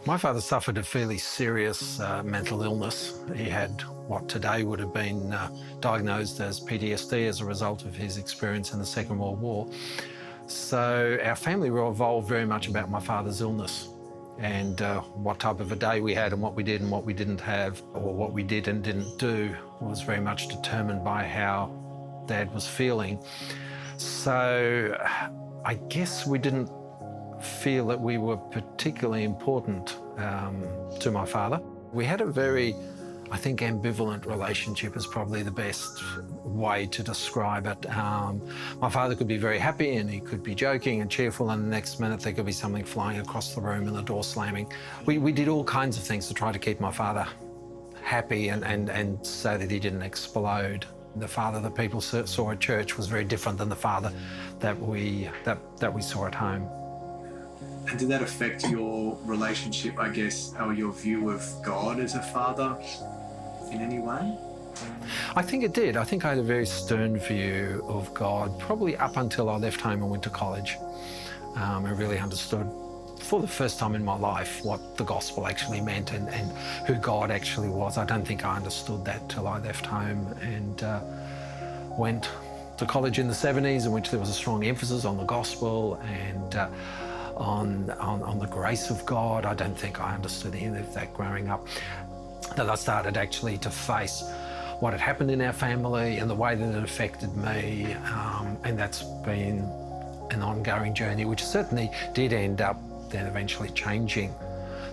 My father suffered a fairly serious mental illness. He had what today would have been diagnosed as PTSD as a result of his experience in the Second World War. So our family revolved very much about my father's illness and what type of a day we had and what we did and what we didn't have, or what we did and didn't do, was very much determined by how Dad was feeling. So I guess we didn't feel that we were particularly important to my father. We had a very, I think, ambivalent relationship is probably the best way to describe it. My father could be very happy and he could be joking and cheerful, and the next minute there could be something flying across the room and the door slamming. We did all kinds of things to try to keep my father happy and so that he didn't explode. The father that people saw at church was very different than the father that we saw at home. And did that affect your relationship, I guess, or your view of God as a father in any way? I think it did. I think I had a very stern view of God, probably up until I left home and went to college. I really understood for the first time in my life what the gospel actually meant and who God actually was. I don't think I understood that till I left home and went to college in the 70s, in which there was a strong emphasis on the gospel and on the grace of God. I don't think I understood any of that growing up. That I started actually to face what had happened in our family and the way that it affected me, and that's been an ongoing journey, which certainly did end up then eventually changing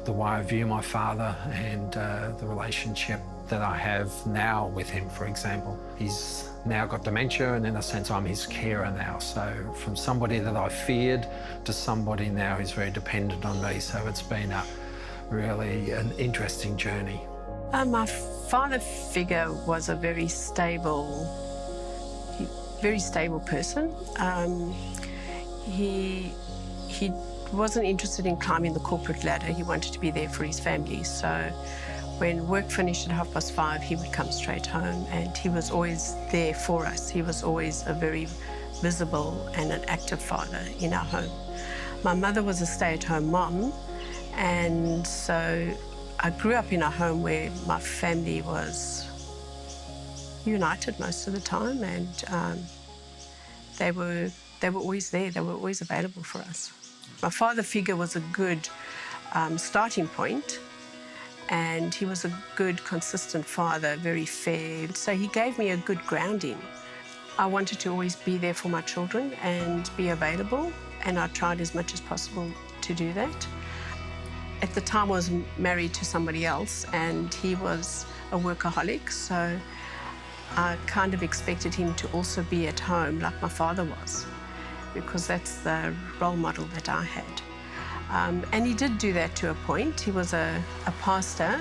the way I view my father and the relationship that I have now with him, for example. He's now got dementia, and in a sense I'm his carer now. So from somebody that I feared to somebody now who's very dependent on me. So it's been really an interesting journey. My father figure was a very stable person. He wasn't interested in climbing the corporate ladder. He wanted to be there for his family. So when work finished at 5:30, he would come straight home, and he was always there for us. He was always a very visible and an active father in our home. My mother was a stay-at-home mom, and so I grew up in a home where my family was united most of the time, and they were always there. They were always available for us. My father figure was a good starting point, and he was a good, consistent father, very fair. So he gave me a good grounding. I wanted to always be there for my children and be available, and I tried as much as possible to do that. At the time, I was married to somebody else, and he was a workaholic, so I kind of expected him to also be at home like my father was, because that's the role model that I had. And he did do that to a point. He was a pastor,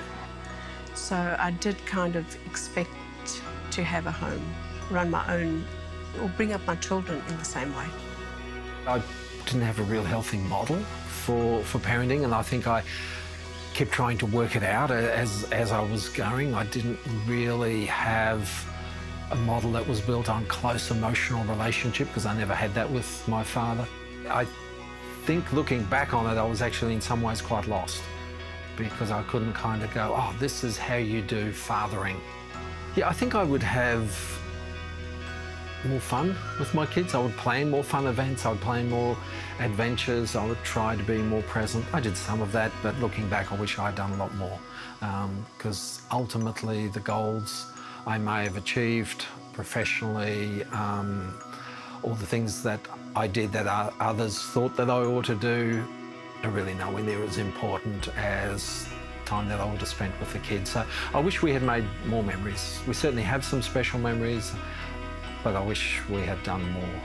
so I did kind of expect to have a home, run my own, or bring up my children in the same way. I didn't have a real healthy model for parenting, and I think I kept trying to work it out as I was going. I didn't really have a model that was built on close emotional relationship, because I never had that with my father. I think looking back on it, I was actually in some ways quite lost, because I couldn't kind of go, oh, this is how you do fathering. Yeah, I think I would have more fun with my kids. I would plan more fun events. I would plan more adventures. I would try to be more present. I did some of that, but looking back, I wish I'd done a lot more, because ultimately the goals I may have achieved professionally, all the things that I did that others thought that I ought to do, are really nowhere near as important as time that I would have spent with the kids. So I wish we had made more memories. We certainly have some special memories, but I wish we had done more.